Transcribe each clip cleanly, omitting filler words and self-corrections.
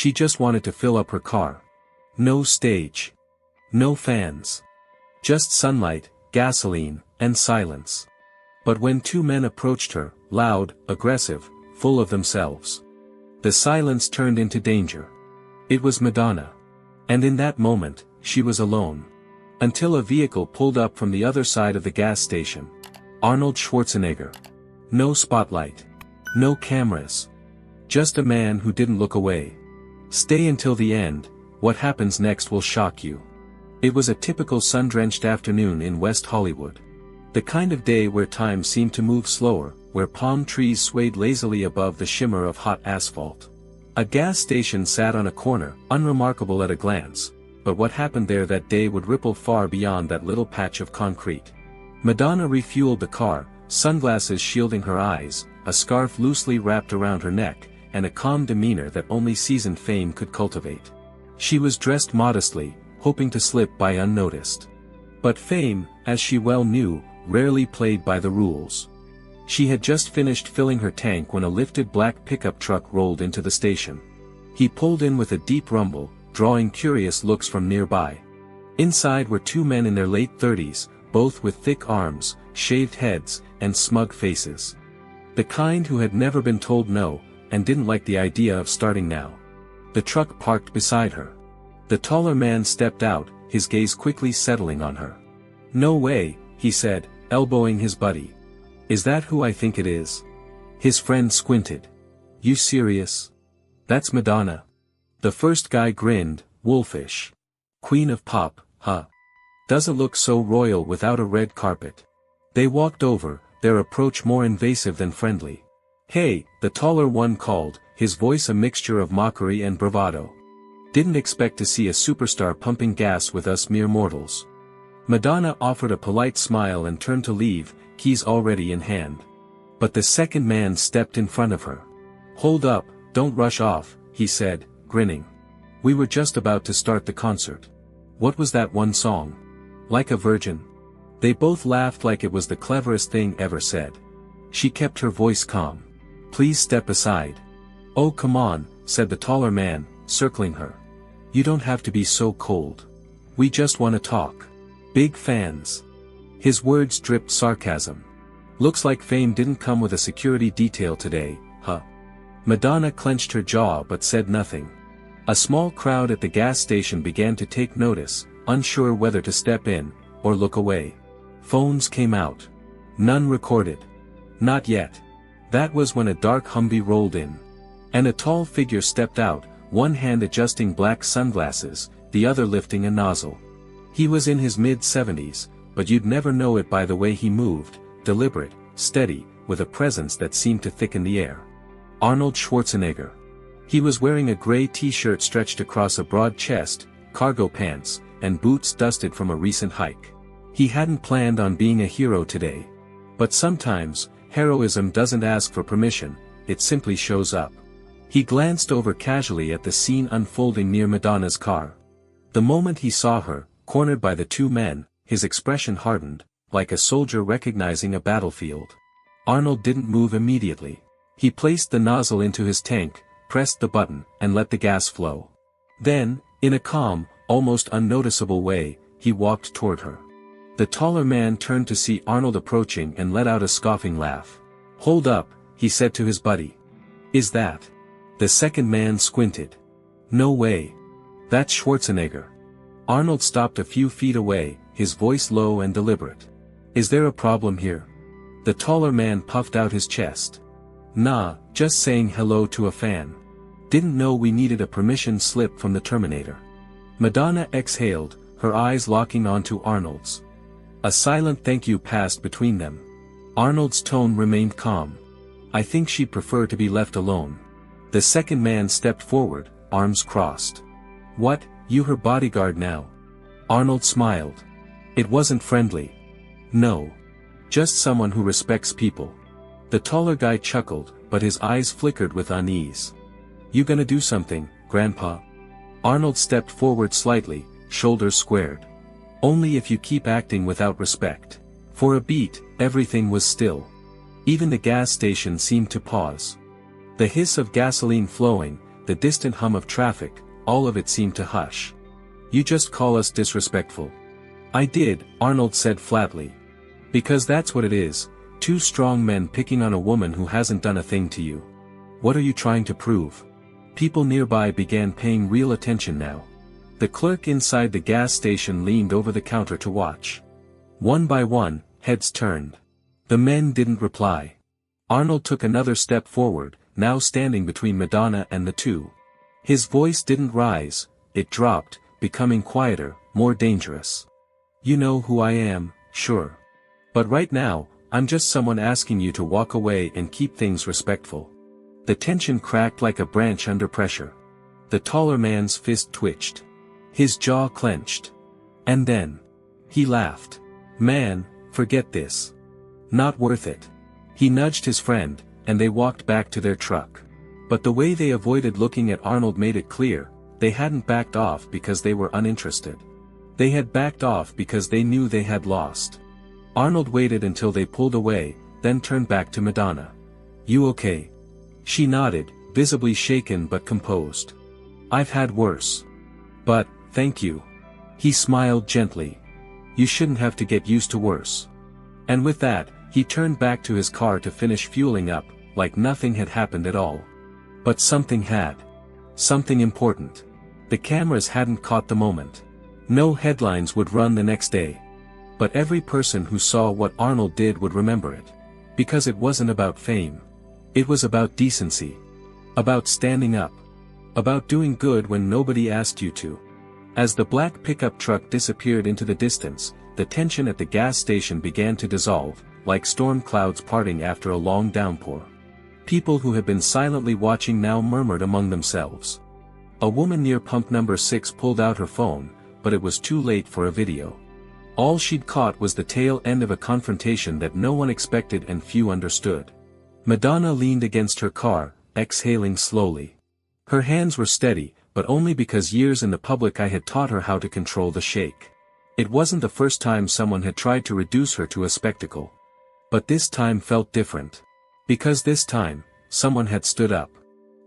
She just wanted to fill up her car. No stage. No fans. Just sunlight, gasoline, and silence. But when two men approached her, loud, aggressive, full of themselves, the silence turned into danger. It was Madonna. And in that moment, she was alone. Until a vehicle pulled up from the other side of the gas station. Arnold Schwarzenegger. No spotlight. No cameras. Just a man who didn't look away. Stay until the end, what happens next will shock you. It was a typical sun-drenched afternoon in West Hollywood. The kind of day where time seemed to move slower, where palm trees swayed lazily above the shimmer of hot asphalt. A gas station sat on a corner, unremarkable at a glance, but what happened there that day would ripple far beyond that little patch of concrete. Madonna refueled the car, sunglasses shielding her eyes, a scarf loosely wrapped around her neck, and a calm demeanor that only seasoned fame could cultivate. She was dressed modestly, hoping to slip by unnoticed. But fame, as she well knew, rarely played by the rules. She had just finished filling her tank when a lifted black pickup truck rolled into the station. He pulled in with a deep rumble, drawing curious looks from nearby. Inside were two men in their late 30s, both with thick arms, shaved heads, and smug faces. The kind who had never been told no, and didn't like the idea of starting now. The truck parked beside her. The taller man stepped out, his gaze quickly settling on her. "No way," he said, elbowing his buddy. "Is that who I think it is?" His friend squinted. "You serious? That's Madonna." The first guy grinned, wolfish. "Queen of pop, huh? Doesn't look so royal without a red carpet." They walked over, their approach more invasive than friendly. "Hey," the taller one called, his voice a mixture of mockery and bravado. "Didn't expect to see a superstar pumping gas with us mere mortals." Madonna offered a polite smile and turned to leave, keys already in hand. But the second man stepped in front of her. "Hold up, don't rush off," he said, grinning. "We were just about to start the concert. What was that one song? Like a Virgin?" They both laughed like it was the cleverest thing ever said. She kept her voice calm. "Please step aside." "Oh come on," said the taller man, circling her. "You don't have to be so cold. We just want to talk. Big fans." His words dripped sarcasm. "Looks like fame didn't come with a security detail today, huh?" Madonna clenched her jaw but said nothing. A small crowd at the gas station began to take notice, unsure whether to step in, or look away. Phones came out. None recorded. Not yet. That was when a dark Humvee rolled in. And a tall figure stepped out, one hand adjusting black sunglasses, the other lifting a nozzle. He was in his mid-70s, but you'd never know it by the way he moved, deliberate, steady, with a presence that seemed to thicken the air. Arnold Schwarzenegger. He was wearing a gray t-shirt stretched across a broad chest, cargo pants, and boots dusted from a recent hike. He hadn't planned on being a hero today. But sometimes, heroism doesn't ask for permission, it simply shows up. He glanced over casually at the scene unfolding near Madonna's car. The moment he saw her, cornered by the two men, his expression hardened, like a soldier recognizing a battlefield. Arnold didn't move immediately. He placed the nozzle into his tank, pressed the button, and let the gas flow. Then, in a calm, almost unnoticeable way, he walked toward her. The taller man turned to see Arnold approaching and let out a scoffing laugh. "Hold up," he said to his buddy. "Is that?" The second man squinted. "No way. That's Schwarzenegger." Arnold stopped a few feet away, his voice low and deliberate. "Is there a problem here?" The taller man puffed out his chest. "Nah, just saying hello to a fan. Didn't know we needed a permission slip from the Terminator." Madonna exhaled, her eyes locking onto Arnold's. A silent thank you passed between them. Arnold's tone remained calm. "I think she'd prefer to be left alone." The second man stepped forward, arms crossed. "What, you her bodyguard now?" Arnold smiled. It wasn't friendly. "No. Just someone who respects people." The taller guy chuckled, but his eyes flickered with unease. "You gonna do something, Grandpa?" Arnold stepped forward slightly, shoulders squared. "Only if you keep acting without respect." For a beat, everything was still. Even the gas station seemed to pause. The hiss of gasoline flowing, the distant hum of traffic, all of it seemed to hush. You just call us disrespectful. I did, Arnold said flatly. Because that's what it is, two strong men picking on a woman who hasn't done a thing to you. What are you trying to prove? People nearby began paying real attention now. The clerk inside the gas station leaned over the counter to watch. One by one, heads turned. The men didn't reply. Arnold took another step forward, now standing between Madonna and the two. His voice didn't rise, it dropped, becoming quieter, more dangerous. You know who I am, sure. But right now, I'm just someone asking you to walk away and keep things respectful. The tension cracked like a branch under pressure. The taller man's fist twitched. His jaw clenched. And then, he laughed. Man, forget this. Not worth it. He nudged his friend, and they walked back to their truck. But the way they avoided looking at Arnold made it clear, they hadn't backed off because they were uninterested. They had backed off because they knew they had lost. Arnold waited until they pulled away, then turned back to Madonna. You okay? She nodded, visibly shaken but composed. I've had worse. But, thank you. He smiled gently. You shouldn't have to get used to worse. And with that, he turned back to his car to finish fueling up, like nothing had happened at all. But something had. Something important. The cameras hadn't caught the moment. No headlines would run the next day. But every person who saw what Arnold did would remember it. Because it wasn't about fame. It was about decency. About standing up. About doing good when nobody asked you to. As the black pickup truck disappeared into the distance, the tension at the gas station began to dissolve, like storm clouds parting after a long downpour. People who had been silently watching now murmured among themselves. A woman near pump number 6 pulled out her phone, but it was too late for a video. All she'd caught was the tail end of a confrontation that no one expected and few understood. Madonna leaned against her car, exhaling slowly. Her hands were steady, but only because years in the public eye had taught her how to control the shake. It wasn't the first time someone had tried to reduce her to a spectacle. But this time felt different. Because this time, someone had stood up.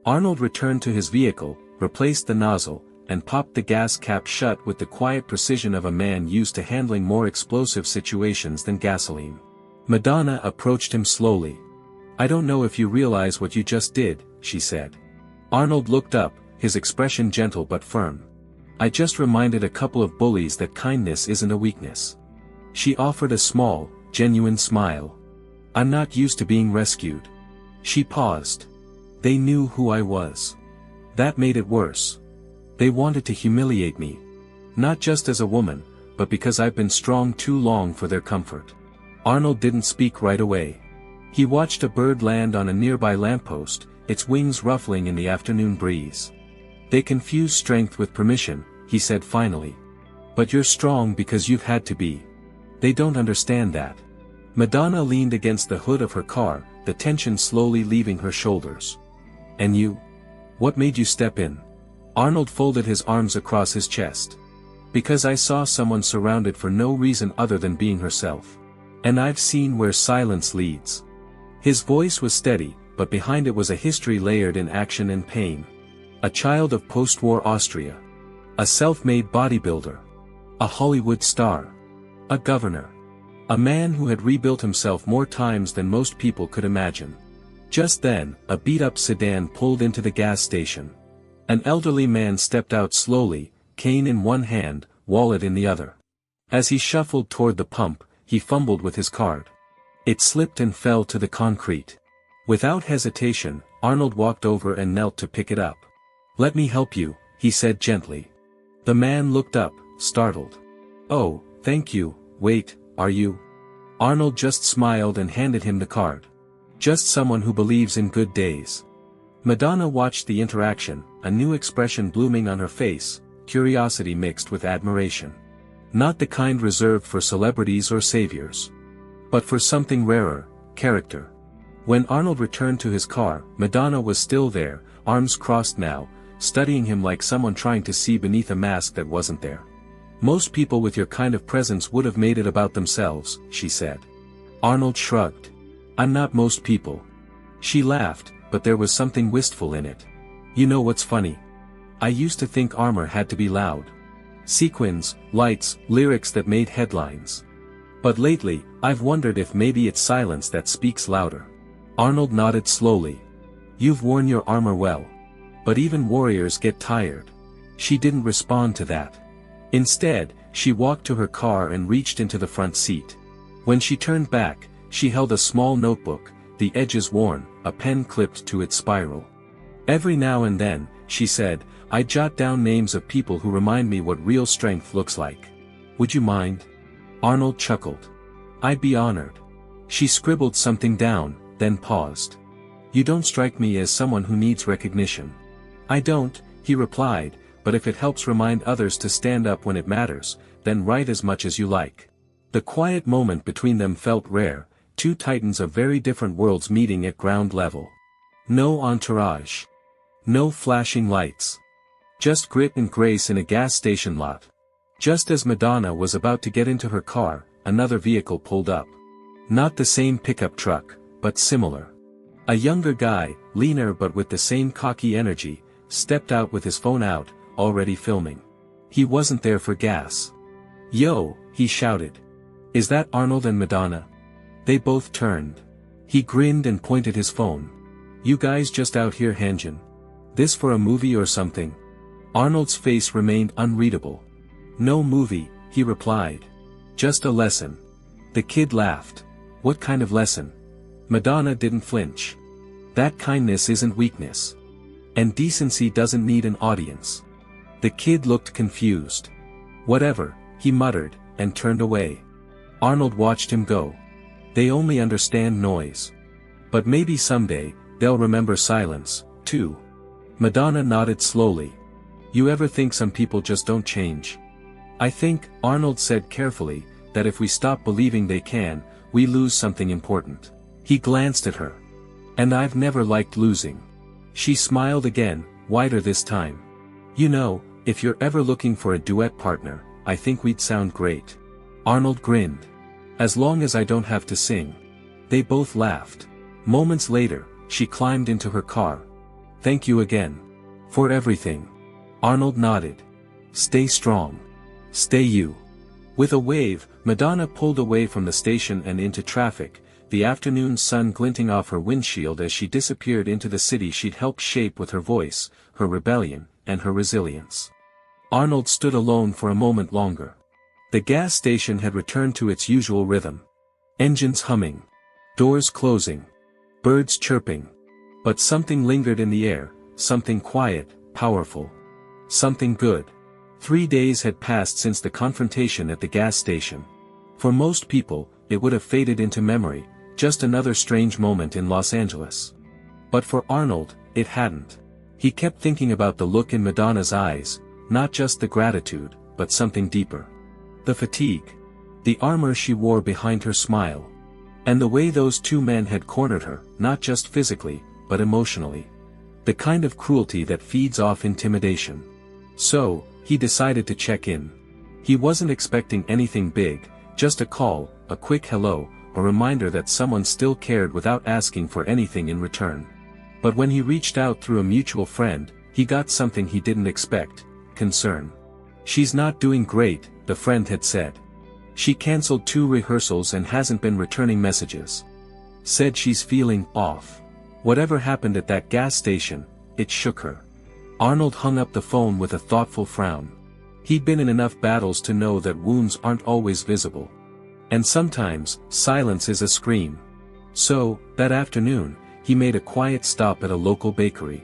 Arnold returned to his vehicle, replaced the nozzle, and popped the gas cap shut with the quiet precision of a man used to handling more explosive situations than gasoline. Madonna approached him slowly. I don't know if you realize what you just did, she said. Arnold looked up, his expression gentle but firm. I just reminded a couple of bullies that kindness isn't a weakness. She offered a small, genuine smile. I'm not used to being rescued. She paused. They knew who I was. That made it worse. They wanted to humiliate me. Not just as a woman, but because I've been strong too long for their comfort. Arnold didn't speak right away. He watched a bird land on a nearby lamppost, its wings ruffling in the afternoon breeze. They confuse strength with permission, he said finally. But you're strong because you've had to be. They don't understand that. Madonna leaned against the hood of her car, the tension slowly leaving her shoulders. And you? What made you step in? Arnold folded his arms across his chest. Because I saw someone surrounded for no reason other than being herself. And I've seen where silence leads. His voice was steady, but behind it was a history layered in action and pain. A child of post-war Austria. A self-made bodybuilder. A Hollywood star. A governor. A man who had rebuilt himself more times than most people could imagine. Just then, a beat-up sedan pulled into the gas station. An elderly man stepped out slowly, cane in one hand, wallet in the other. As he shuffled toward the pump, he fumbled with his card. It slipped and fell to the concrete. Without hesitation, Arnold walked over and knelt to pick it up. Let me help you, he said gently. The man looked up, startled. Oh, thank you, wait, are you? Arnold just smiled and handed him the card. Just someone who believes in good days. Madonna watched the interaction, a new expression blooming on her face, curiosity mixed with admiration. Not the kind reserved for celebrities or saviors. But for something rarer, character. When Arnold returned to his car, Madonna was still there, arms crossed now, studying him like someone trying to see beneath a mask that wasn't there. Most people with your kind of presence would have made it about themselves, she said. Arnold shrugged. I'm not most people. She laughed, but there was something wistful in it. You know what's funny? I used to think armor had to be loud. Sequins, lights, lyrics that made headlines. But lately, I've wondered if maybe it's silence that speaks louder. Arnold nodded slowly. You've worn your armor well. But even warriors get tired. She didn't respond to that. Instead, she walked to her car and reached into the front seat. When she turned back, she held a small notebook, the edges worn, a pen clipped to its spiral. Every now and then, she said, I jot down names of people who remind me what real strength looks like. Would you mind? Arnold chuckled. I'd be honored. She scribbled something down, then paused. You don't strike me as someone who needs recognition. I don't, he replied, but if it helps remind others to stand up when it matters, then write as much as you like. The quiet moment between them felt rare, two titans of very different worlds meeting at ground level. No entourage. No flashing lights. Just grit and grace in a gas station lot. Just as Madonna was about to get into her car, another vehicle pulled up. Not the same pickup truck, but similar. A younger guy, leaner but with the same cocky energy, stepped out with his phone out, already filming. He wasn't there for gas. Yo, he shouted. Is that Arnold and Madonna? They both turned. He grinned and pointed his phone. You guys just out here hangin'? This for a movie or something? Arnold's face remained unreadable. No movie, he replied. Just a lesson. The kid laughed. What kind of lesson? Madonna didn't flinch. That kindness isn't weakness. And decency doesn't need an audience. The kid looked confused. Whatever, he muttered, and turned away. Arnold watched him go. They only understand noise. But maybe someday, they'll remember silence, too. Madonna nodded slowly. You ever think some people just don't change? I think, Arnold said carefully, that if we stop believing they can, we lose something important. He glanced at her. And I've never liked losing. She smiled again, wider this time. You know, if you're ever looking for a duet partner, I think we'd sound great. Arnold grinned. As long as I don't have to sing. They both laughed. Moments later, she climbed into her car. Thank you again. For everything. Arnold nodded. Stay strong. Stay you. With a wave, Madonna pulled away from the station and into traffic, the afternoon sun glinting off her windshield as she disappeared into the city she'd helped shape with her voice, her rebellion, and her resilience. Arnold stood alone for a moment longer. The gas station had returned to its usual rhythm. Engines humming. Doors closing. Birds chirping. But something lingered in the air, something quiet, powerful. Something good. 3 days had passed since the confrontation at the gas station. For most people, it would have faded into memory, just another strange moment in Los Angeles. But for Arnold, it hadn't. He kept thinking about the look in Madonna's eyes, not just the gratitude, but something deeper. The fatigue. The armor she wore behind her smile. And the way those two men had cornered her, not just physically, but emotionally. The kind of cruelty that feeds off intimidation. So, he decided to check in. He wasn't expecting anything big, just a call, a quick hello, a reminder that someone still cared without asking for anything in return. But when he reached out through a mutual friend, he got something he didn't expect: concern. She's not doing great, the friend had said. She canceled 2 rehearsals and hasn't been returning messages. Said she's feeling off. Whatever happened at that gas station, it shook her. Arnold hung up the phone with a thoughtful frown. He'd been in enough battles to know that wounds aren't always visible. And sometimes, silence is a scream. So, that afternoon, he made a quiet stop at a local bakery.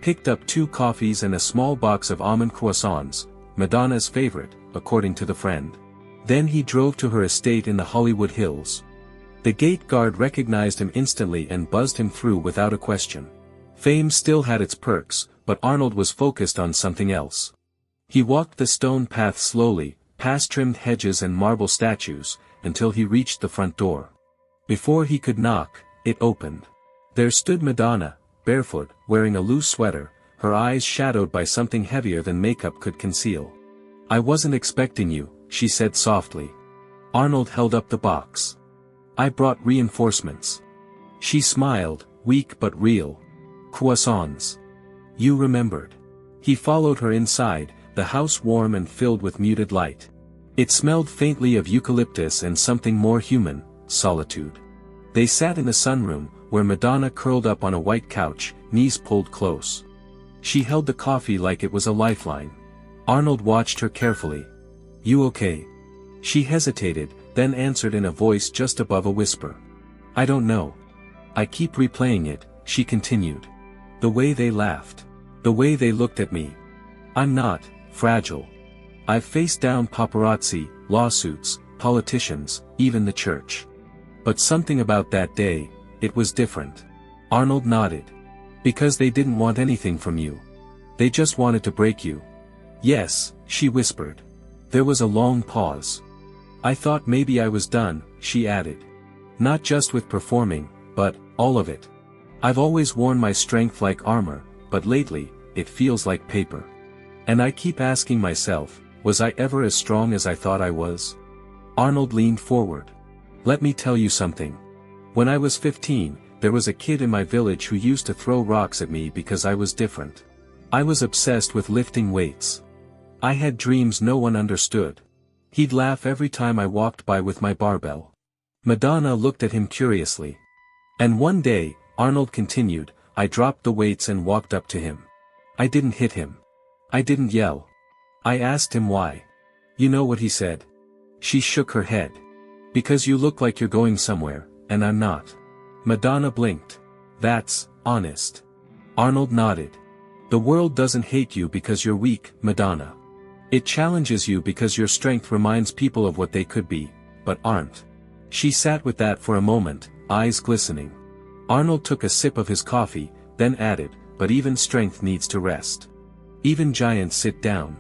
Picked up 2 coffees and a small box of almond croissants, Madonna's favorite, according to the friend. Then he drove to her estate in the Hollywood Hills. The gate guard recognized him instantly and buzzed him through without a question. Fame still had its perks, but Arnold was focused on something else. He walked the stone path slowly, past trimmed hedges and marble statues, until he reached the front door. Before he could knock, it opened. There stood Madonna, barefoot, wearing a loose sweater, her eyes shadowed by something heavier than makeup could conceal. I wasn't expecting you, she said softly. Arnold held up the box. I brought reinforcements. She smiled, weak but real. Croissants. You remembered. He followed her inside, the house warm and filled with muted light. It smelled faintly of eucalyptus and something more human, solitude. They sat in the sunroom, where Madonna curled up on a white couch, knees pulled close. She held the coffee like it was a lifeline. Arnold watched her carefully. You okay? She hesitated, then answered in a voice just above a whisper. I don't know. I keep replaying it, she continued. The way they laughed. The way they looked at me. I'm not fragile. I've faced down paparazzi, lawsuits, politicians, even the church. But something about that day, it was different. Arnold nodded. Because they didn't want anything from you. They just wanted to break you. Yes, she whispered. There was a long pause. I thought maybe I was done, she added. Not just with performing, but all of it. I've always worn my strength like armor, but lately, it feels like paper. And I keep asking myself, was I ever as strong as I thought I was? Arnold leaned forward. Let me tell you something. When I was 15, there was a kid in my village who used to throw rocks at me because I was different. I was obsessed with lifting weights. I had dreams no one understood. He'd laugh every time I walked by with my barbell. Madonna looked at him curiously. And one day, Arnold continued, I dropped the weights and walked up to him. I didn't hit him. I didn't yell. I asked him why. You know what he said? She shook her head. Because you look like you're going somewhere, and I'm not. Madonna blinked. That's honest. Arnold nodded. The world doesn't hate you because you're weak, Madonna. It challenges you because your strength reminds people of what they could be, but aren't. She sat with that for a moment, eyes glistening. Arnold took a sip of his coffee, then added, but even strength needs to rest. Even giants sit down.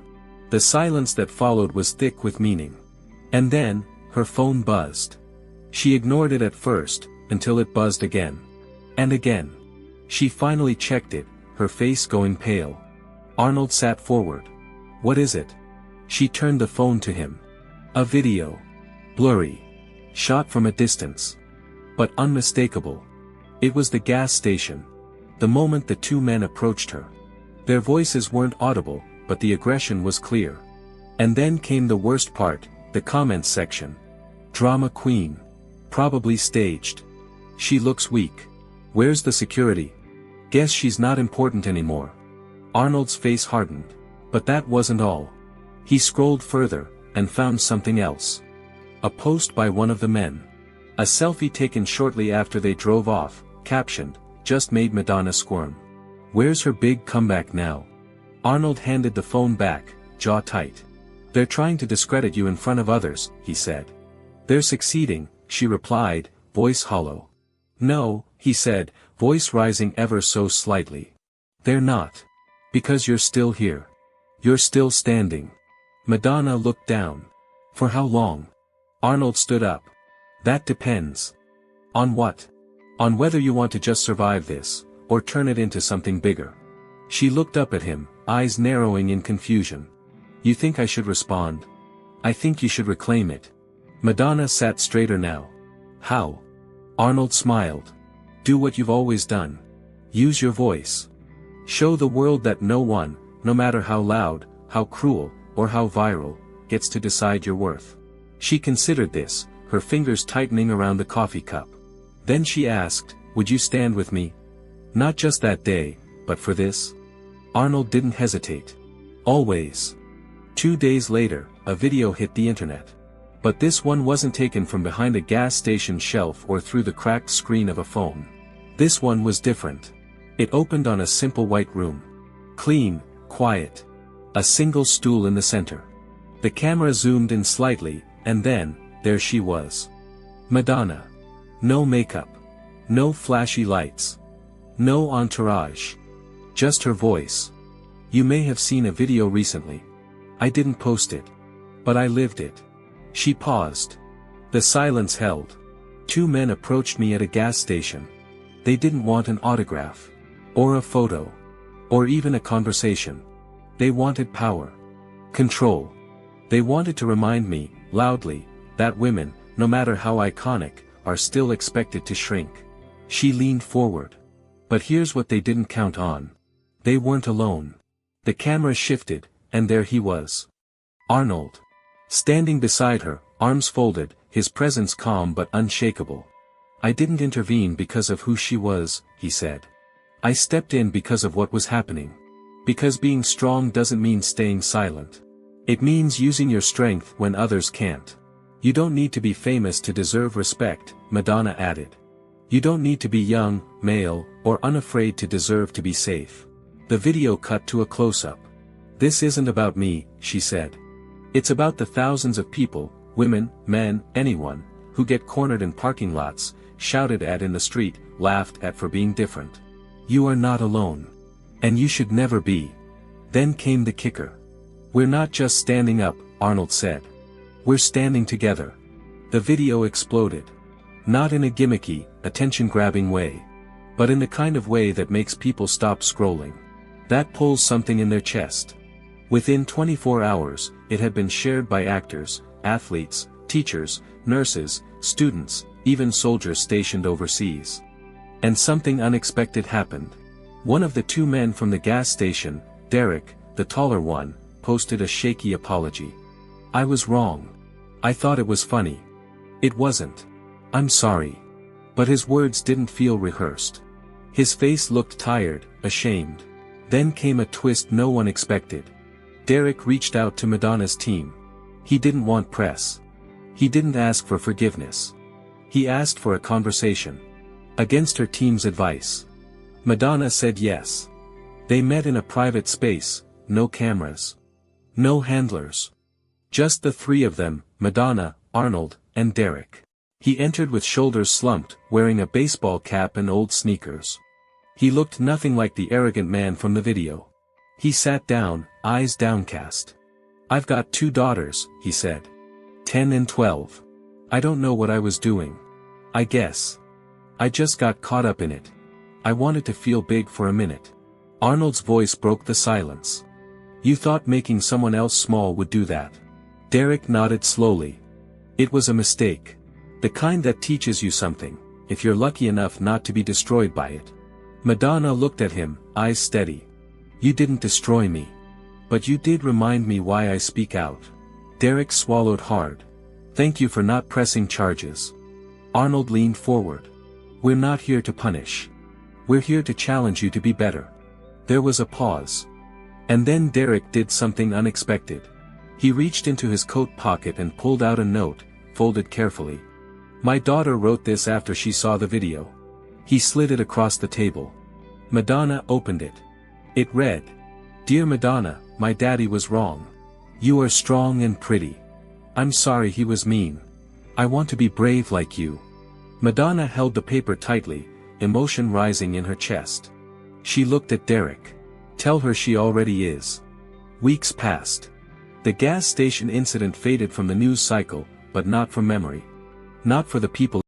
The silence that followed was thick with meaning. And then, her phone buzzed. She ignored it at first, until it buzzed again. And again. She finally checked it, her face going pale. Arnold sat forward. What is it? She turned the phone to him. A video. Blurry. Shot from a distance. But unmistakable. It was the gas station. The moment the two men approached her. Their voices weren't audible, but the aggression was clear. And then came the worst part, the comments section. Drama queen. Probably staged. She looks weak. Where's the security? Guess she's not important anymore. Arnold's face hardened. But that wasn't all. He scrolled further, and found something else. A post by one of the men. A selfie taken shortly after they drove off, captioned, just made Madonna squirm. Where's her big comeback now? Arnold handed the phone back, jaw tight. They're trying to discredit you in front of others, he said. They're succeeding, she replied, voice hollow. No, he said, voice rising ever so slightly. They're not. Because you're still here. You're still standing. Madonna looked down. For how long? Arnold stood up. That depends. On what? On whether you want to just survive this, or turn it into something bigger. She looked up at him, eyes narrowing in confusion. You think I should respond? I think you should reclaim it. Madonna sat straighter now. How? Arnold smiled. Do what you've always done. Use your voice. Show the world that no one, no matter how loud, how cruel, or how viral, gets to decide your worth. She considered this, her fingers tightening around the coffee cup. Then she asked, would you stand with me? Not just that day, but for this? Arnold didn't hesitate. Always. 2 days later, a video hit the internet. But this one wasn't taken from behind a gas station shelf or through the cracked screen of a phone. This one was different. It opened on a simple white room. Clean, quiet. A single stool in the center. The camera zoomed in slightly, and then, there she was. Madonna. No makeup. No flashy lights. No entourage. Just her voice. You may have seen a video recently. I didn't post it. But I lived it. She paused. The silence held. 2 men approached me at a gas station. They didn't want an autograph. Or a photo. Or even a conversation. They wanted power. Control. They wanted to remind me, loudly, that women, no matter how iconic, are still expected to shrink. She leaned forward. But here's what they didn't count on. They weren't alone. The camera shifted, and there he was. Arnold. Standing beside her, arms folded, his presence calm but unshakable. I didn't intervene because of who she was, he said. I stepped in because of what was happening. Because being strong doesn't mean staying silent. It means using your strength when others can't. You don't need to be famous to deserve respect, Madonna added. You don't need to be young, male, or unafraid to deserve to be safe. The video cut to a close-up. This isn't about me, she said. It's about the thousands of people, women, men, anyone, who get cornered in parking lots, shouted at in the street, laughed at for being different. You are not alone. And you should never be. Then came the kicker. We're not just standing up, Arnold said. We're standing together. The video exploded. Not in a gimmicky, attention-grabbing way. But in the kind of way that makes people stop scrolling. That pulls something in their chest. Within 24 hours, it had been shared by actors, athletes, teachers, nurses, students, even soldiers stationed overseas. And something unexpected happened. One of the two men from the gas station, Derek, the taller one, posted a shaky apology. I was wrong. I thought it was funny. It wasn't. I'm sorry. But his words didn't feel rehearsed. His face looked tired, ashamed. Then came a twist no one expected. Derek reached out to Madonna's team. He didn't want press. He didn't ask for forgiveness. He asked for a conversation. Against her team's advice. Madonna said yes. They met in a private space, no cameras. No handlers. Just the three of them, Madonna, Arnold, and Derek. He entered with shoulders slumped, wearing a baseball cap and old sneakers. He looked nothing like the arrogant man from the video. He sat down, eyes downcast. I've got 2 daughters, he said. 10 and 12. I don't know what I was doing. I guess. I just got caught up in it. I wanted to feel big for a minute. Arnold's voice broke the silence. You thought making someone else small would do that. Derek nodded slowly. It was a mistake. The kind that teaches you something, if you're lucky enough not to be destroyed by it. Madonna looked at him, eyes steady. You didn't destroy me. But you did remind me why I speak out. Derek swallowed hard. Thank you for not pressing charges. Arnold leaned forward. We're not here to punish. We're here to challenge you to be better. There was a pause. And then Derek did something unexpected. He reached into his coat pocket and pulled out a note, folded carefully. My daughter wrote this after she saw the video. He slid it across the table. Madonna opened it. It read, Dear Madonna, my daddy was wrong. You are strong and pretty. I'm sorry he was mean. I want to be brave like you. Madonna held the paper tightly, emotion rising in her chest. She looked at Derek. Tell her she already is. Weeks passed. The gas station incident faded from the news cycle, but not from memory. Not for the people